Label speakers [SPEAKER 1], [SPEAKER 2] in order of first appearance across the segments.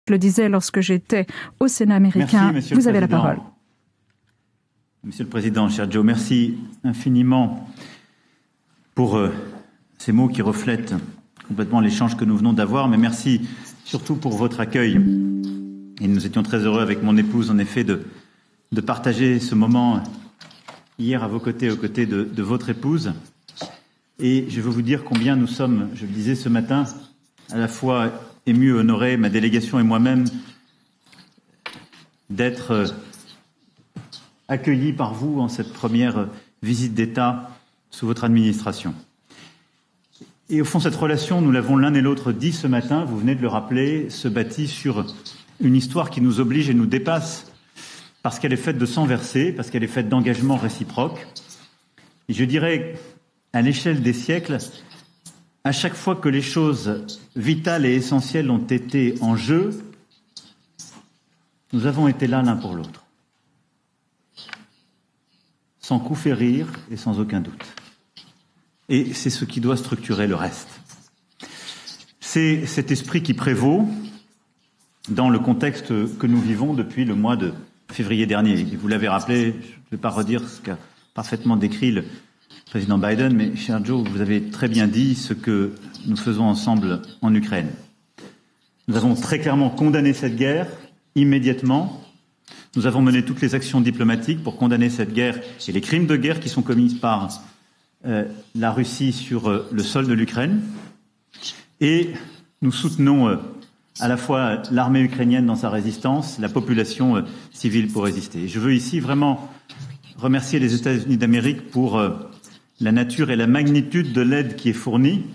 [SPEAKER 1] le disais lorsque j'étais au Sénat américain.
[SPEAKER 2] Merci,
[SPEAKER 1] vous avez la parole.
[SPEAKER 2] Monsieur le Président, cher Joe, merci infiniment pour ces mots qui reflètent complètement l'échange que nous venons d'avoir, mais merci surtout pour votre accueil. Et nous étions très heureux avec mon épouse, en effet, de partager ce moment hier à vos côtés, aux côtés de votre épouse. Et je veux vous dire combien nous sommes, je le disais ce matin, à la fois émus, honorés, ma délégation et moi-même, d'être accueillis par vous en cette première visite d'État sous votre administration. Et au fond, cette relation, nous l'avons l'un et l'autre dit ce matin, vous venez de le rappeler, se bâtit sur une histoire qui nous oblige et nous dépasse, parce qu'elle est faite de sang versé, parce qu'elle est faite d'engagements réciproques. Et je dirais, à l'échelle des siècles, à chaque fois que les choses vitales et essentielles ont été en jeu, nous avons été là l'un pour l'autre, sans coup férir et sans aucun doute. Et c'est ce qui doit structurer le reste. C'est cet esprit qui prévaut dans le contexte que nous vivons depuis le mois de février dernier. Et vous l'avez rappelé, je ne vais pas redire ce qu'a parfaitement décrit le président Biden, mais cher Joe, vous avez très bien dit ce que nous faisons ensemble en Ukraine. Nous avons très clairement condamné cette guerre immédiatement. Nous avons mené toutes les actions diplomatiques pour condamner cette guerre et les crimes de guerre qui sont commis par la Russie sur le sol de l'Ukraine. Et nous soutenons à la fois l'armée ukrainienne dans sa résistance, la population civile pour résister. Et je veux ici vraiment remercier les États-Unis d'Amérique pour la nature et la magnitude de l'aide qui est fournie,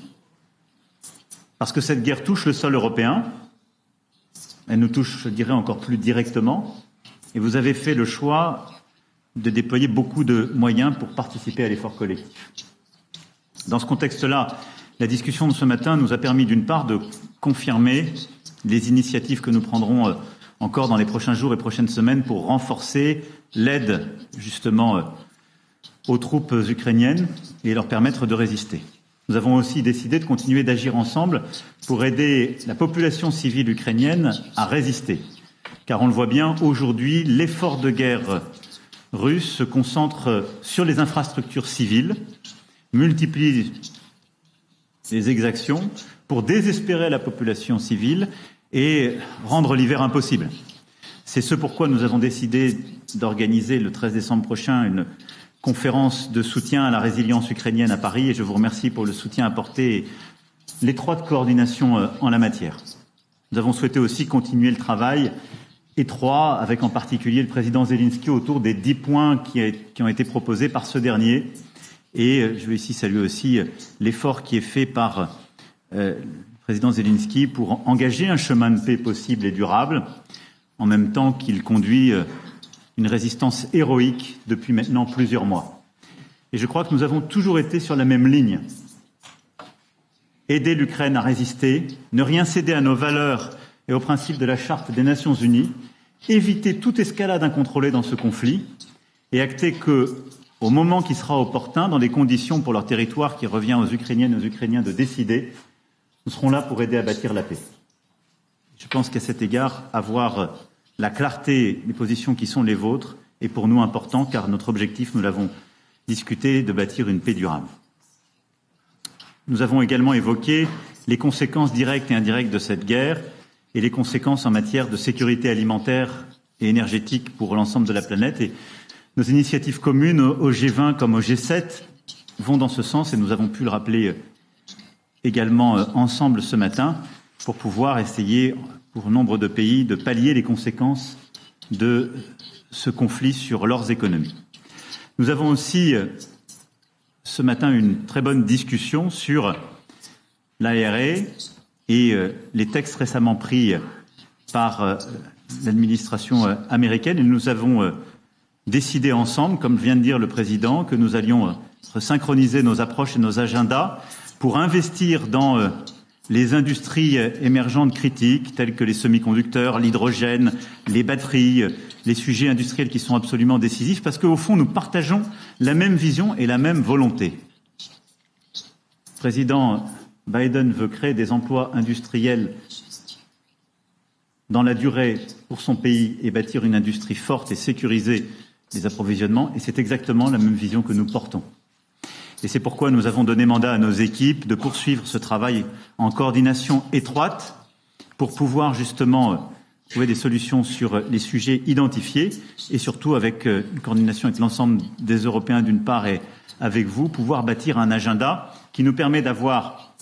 [SPEAKER 2] parce que cette guerre touche le sol européen, elle nous touche, je dirais, encore plus directement, et vous avez fait le choix de déployer beaucoup de moyens pour participer à l'effort collectif. Dans ce contexte-là, la discussion de ce matin nous a permis d'une part de confirmer les initiatives que nous prendrons encore dans les prochains jours et prochaines semaines pour renforcer l'aide justement aux troupes ukrainiennes et leur permettre de résister. Nous avons aussi décidé de continuer d'agir ensemble pour aider la population civile ukrainienne à résister. Car on le voit bien, aujourd'hui, l'effort de guerre russe se concentre sur les infrastructures civiles, multiplie les exactions pour désespérer la population civile et rendre l'hiver impossible. C'est ce pourquoi nous avons décidé d'organiser le 13 décembre prochain une conférence de soutien à la résilience ukrainienne à Paris et je vous remercie pour le soutien apporté et l'étroite coordination en la matière. Nous avons souhaité aussi continuer le travail étroit avec en particulier le président Zelensky autour des 10 points qui ont été proposés par ce dernier. Et je veux ici saluer aussi l'effort qui est fait par le président Zelensky pour engager un chemin de paix possible et durable, en même temps qu'il conduit une résistance héroïque depuis maintenant plusieurs mois. Et je crois que nous avons toujours été sur la même ligne. Aider l'Ukraine à résister, ne rien céder à nos valeurs et aux principes de la Charte des Nations Unies, éviter toute escalade incontrôlée dans ce conflit et acter que, au moment qui sera opportun, dans des conditions pour leur territoire qui revient aux Ukrainiennes et aux Ukrainiens de décider, nous serons là pour aider à bâtir la paix. Je pense qu'à cet égard, avoir la clarté des positions qui sont les vôtres est pour nous important, car notre objectif, nous l'avons discuté, de bâtir une paix durable. Nous avons également évoqué les conséquences directes et indirectes de cette guerre et les conséquences en matière de sécurité alimentaire et énergétique pour l'ensemble de la planète. Et nos initiatives communes au G20 comme au G7 vont dans ce sens et nous avons pu le rappeler également ensemble ce matin pour pouvoir essayer, pour nombre de pays, de pallier les conséquences de ce conflit sur leurs économies. Nous avons aussi ce matin une très bonne discussion sur l'ARA et les textes récemment pris par l'administration américaine. Et nous avons décidé ensemble, comme vient de dire le président, que nous allions synchroniser nos approches et nos agendas pour investir dans les industries émergentes critiques telles que les semi-conducteurs, l'hydrogène, les batteries, les sujets industriels qui sont absolument décisifs parce qu'au fond, nous partageons la même vision et la même volonté. Le président Biden veut créer des emplois industriels dans la durée pour son pays et bâtir une industrie forte et sécuriser les approvisionnements. Et c'est exactement la même vision que nous portons. Et c'est pourquoi nous avons donné mandat à nos équipes de poursuivre ce travail en coordination étroite pour pouvoir justement trouver des solutions sur les sujets identifiés et surtout avec une coordination avec l'ensemble des Européens d'une part et avec vous, pouvoir bâtir un agenda qui nous permet d'avoir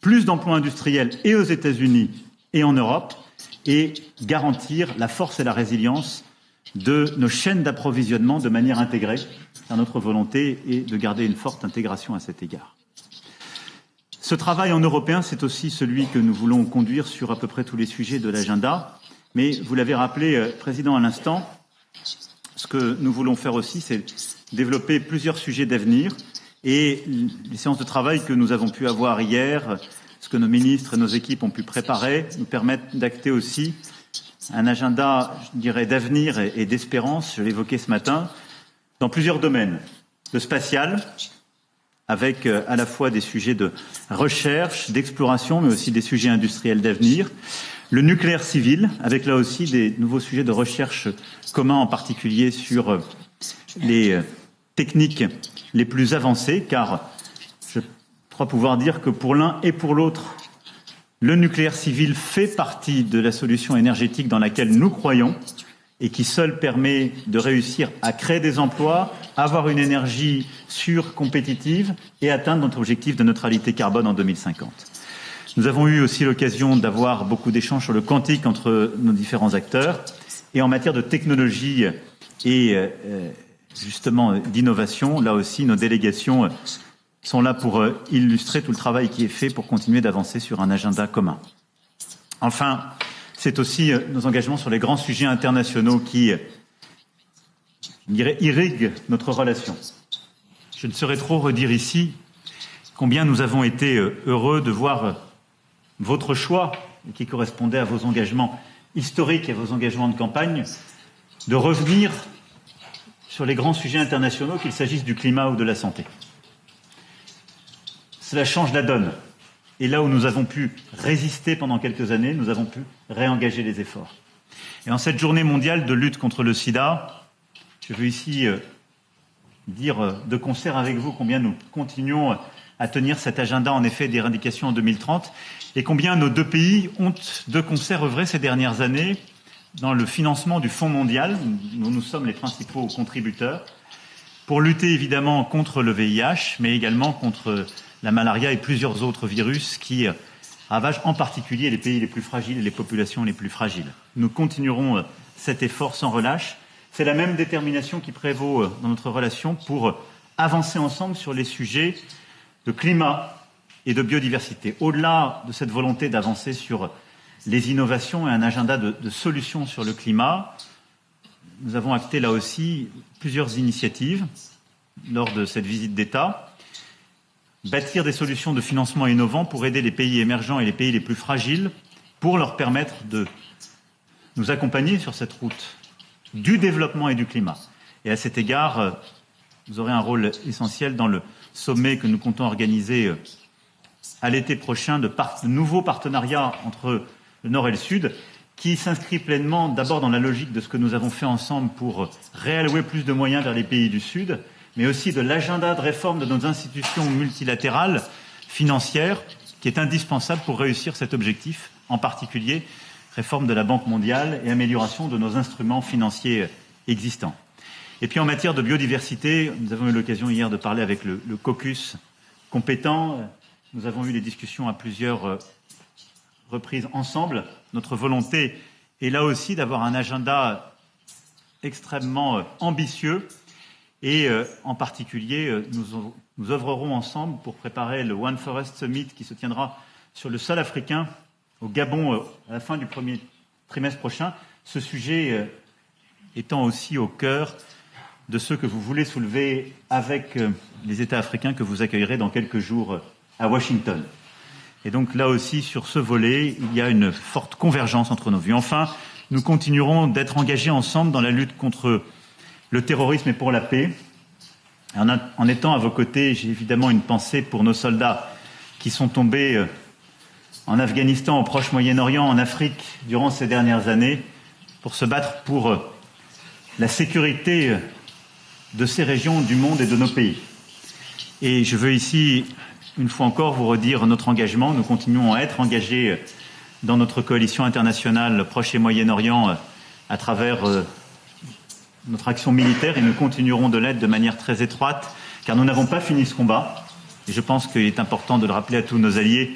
[SPEAKER 2] plus d'emplois industriels et aux États-Unis et en Europe et garantir la force et la résilience de nos chaînes d'approvisionnement de manière intégrée. C'est notre volonté et de garder une forte intégration à cet égard. Ce travail en européen, c'est aussi celui que nous voulons conduire sur à peu près tous les sujets de l'agenda. Mais vous l'avez rappelé, Président, à l'instant, ce que nous voulons faire aussi, c'est développer plusieurs sujets d'avenir. Et les séances de travail que nous avons pu avoir hier, ce que nos ministres et nos équipes ont pu préparer, nous permettent d'acter aussi un agenda, je dirais, d'avenir et d'espérance, je l'évoquais ce matin, dans plusieurs domaines. Le spatial, avec à la fois des sujets de recherche, d'exploration, mais aussi des sujets industriels d'avenir. Le nucléaire civil, avec là aussi des nouveaux sujets de recherche communs, en particulier sur les techniques les plus avancées, car je crois pouvoir dire que pour l'un et pour l'autre, le nucléaire civil fait partie de la solution énergétique dans laquelle nous croyons et qui seul permet de réussir à créer des emplois, avoir une énergie sûre, compétitive et atteindre notre objectif de neutralité carbone en 2050. Nous avons eu aussi l'occasion d'avoir beaucoup d'échanges sur le quantique entre nos différents acteurs et en matière de technologie et justement d'innovation, là aussi nos délégations sont là pour illustrer tout le travail qui est fait pour continuer d'avancer sur un agenda commun. Enfin, c'est aussi nos engagements sur les grands sujets internationaux qui, je dirais, irriguent notre relation. Je ne saurais trop redire ici combien nous avons été heureux de voir votre choix, qui correspondait à vos engagements historiques et à vos engagements de campagne, de revenir sur les grands sujets internationaux, qu'il s'agisse du climat ou de la santé. Cela change la donne. Et là où nous avons pu résister pendant quelques années, nous avons pu réengager les efforts. Et en cette journée mondiale de lutte contre le sida, je veux ici dire de concert avec vous combien nous continuons à tenir cet agenda en effet d'éradication en 2030 et combien nos deux pays ont de concert œuvré ces dernières années dans le financement du Fonds mondial, dont nous sommes les principaux contributeurs, pour lutter évidemment contre le VIH, mais également contre la malaria et plusieurs autres virus qui ravagent en particulier les pays les plus fragiles et les populations les plus fragiles. Nous continuerons cet effort sans relâche. C'est la même détermination qui prévaut dans notre relation pour avancer ensemble sur les sujets de climat et de biodiversité. Au-delà de cette volonté d'avancer sur les innovations et un agenda de solutions sur le climat, nous avons acté là aussi plusieurs initiatives lors de cette visite d'État. Bâtir des solutions de financement innovants pour aider les pays émergents et les pays les plus fragiles, pour leur permettre de nous accompagner sur cette route du développement et du climat. Et à cet égard, vous aurez un rôle essentiel dans le sommet que nous comptons organiser à l'été prochain de nouveaux partenariats entre le Nord et le Sud, qui s'inscrit pleinement d'abord dans la logique de ce que nous avons fait ensemble pour réallouer plus de moyens vers les pays du Sud, mais aussi de l'agenda de réforme de nos institutions multilatérales financières, qui est indispensable pour réussir cet objectif, en particulier réforme de la Banque mondiale et amélioration de nos instruments financiers existants. Et puis en matière de biodiversité, nous avons eu l'occasion hier de parler avec le caucus compétent. Nous avons eu des discussions à plusieurs reprises ensemble. Notre volonté est là aussi d'avoir un agenda extrêmement ambitieux et en particulier, nous œuvrerons ensemble pour préparer le One Forest Summit qui se tiendra sur le sol africain au Gabon à la fin du premier trimestre prochain. Ce sujet étant aussi au cœur de ceux que vous voulez soulever avec les États africains que vous accueillerez dans quelques jours à Washington. Et donc là aussi, sur ce volet, il y a une forte convergence entre nos vues. Enfin, nous continuerons d'être engagés ensemble dans la lutte contre le terrorisme et pour la paix. En étant à vos côtés, j'ai évidemment une pensée pour nos soldats qui sont tombés en Afghanistan, au Proche-Moyen-Orient, en Afrique, durant ces dernières années, pour se battre pour la sécurité de ces régions du monde et de nos pays. Et je veux ici, une fois encore, vous redire notre engagement. Nous continuons à être engagés dans notre coalition internationale Proche et Moyen-Orient à travers notre action militaire, et nous continuerons de l'être de manière très étroite, car nous n'avons pas fini ce combat. Et je pense qu'il est important de le rappeler à tous nos alliés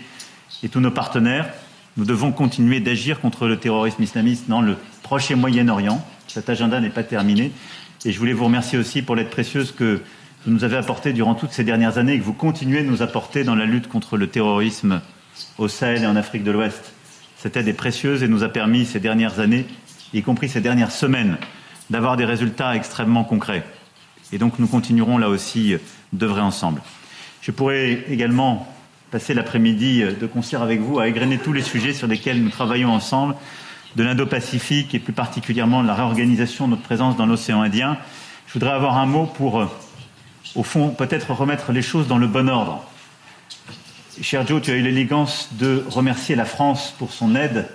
[SPEAKER 2] et tous nos partenaires. Nous devons continuer d'agir contre le terrorisme islamiste dans le Proche et Moyen-Orient. Cet agenda n'est pas terminé. Et je voulais vous remercier aussi pour l'aide précieuse que vous nous avez apportée durant toutes ces dernières années et que vous continuez de nous apporter dans la lutte contre le terrorisme au Sahel et en Afrique de l'Ouest. Cette aide est précieuse et nous a permis ces dernières années, y compris ces dernières semaines, d'avoir des résultats extrêmement concrets. Et donc nous continuerons là aussi d'œuvrer ensemble. Je pourrais également passer l'après-midi de concert avec vous à égrener tous les sujets sur lesquels nous travaillons ensemble, de l'Indo-Pacifique et plus particulièrement de la réorganisation de notre présence dans l'océan Indien. Je voudrais avoir un mot pour, au fond, peut-être remettre les choses dans le bon ordre. Cher Joe, tu as eu l'élégance de remercier la France pour son aide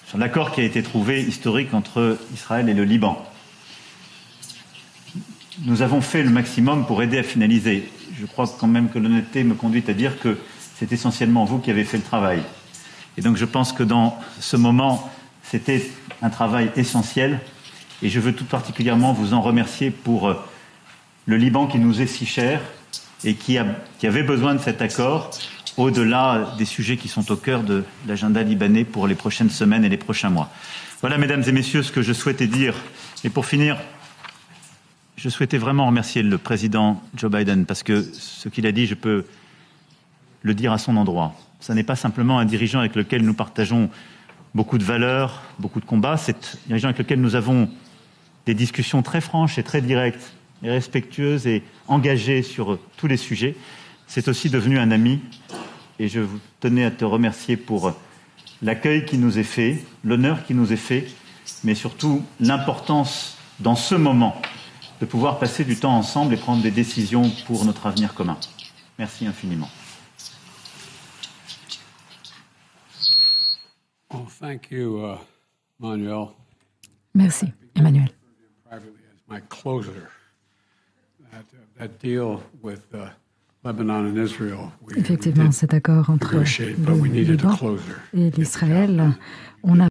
[SPEAKER 2] sur l'accord qui a été trouvé historique entre Israël et le Liban. Nous avons fait le maximum pour aider à finaliser. Je crois quand même que l'honnêteté me conduit à dire que c'est essentiellement vous qui avez fait le travail. Et donc je pense que dans ce moment, c'était un travail essentiel. Et je veux tout particulièrement vous en remercier pour le Liban qui nous est si cher et qui avait besoin de cet accord, au-delà des sujets qui sont au cœur de l'agenda libanais pour les prochaines semaines et les prochains mois. Voilà, mesdames et messieurs, ce que je souhaitais dire. Et pour finir, je souhaitais vraiment remercier le président Joe Biden parce que ce qu'il a dit, je peux le dire à son endroit. Ce n'est pas simplement un dirigeant avec lequel nous partageons beaucoup de valeurs, beaucoup de combats. C'est un dirigeant avec lequel nous avons des discussions très franches et très directes, et respectueuses et engagées sur tous les sujets. C'est aussi devenu un ami. Et je vous tenais à te remercier pour l'accueil qui nous est fait, l'honneur qui nous est fait, mais surtout l'importance dans ce moment de pouvoir passer du temps ensemble et prendre des décisions pour notre avenir commun. Merci infiniment.
[SPEAKER 3] Well, thank you, Manuel.
[SPEAKER 1] Merci, Emmanuel.
[SPEAKER 3] Privately, as my closer, that deal with Lebanon and Israel.
[SPEAKER 1] Effectivement, cet accord entre le Liban et l'Israël, on a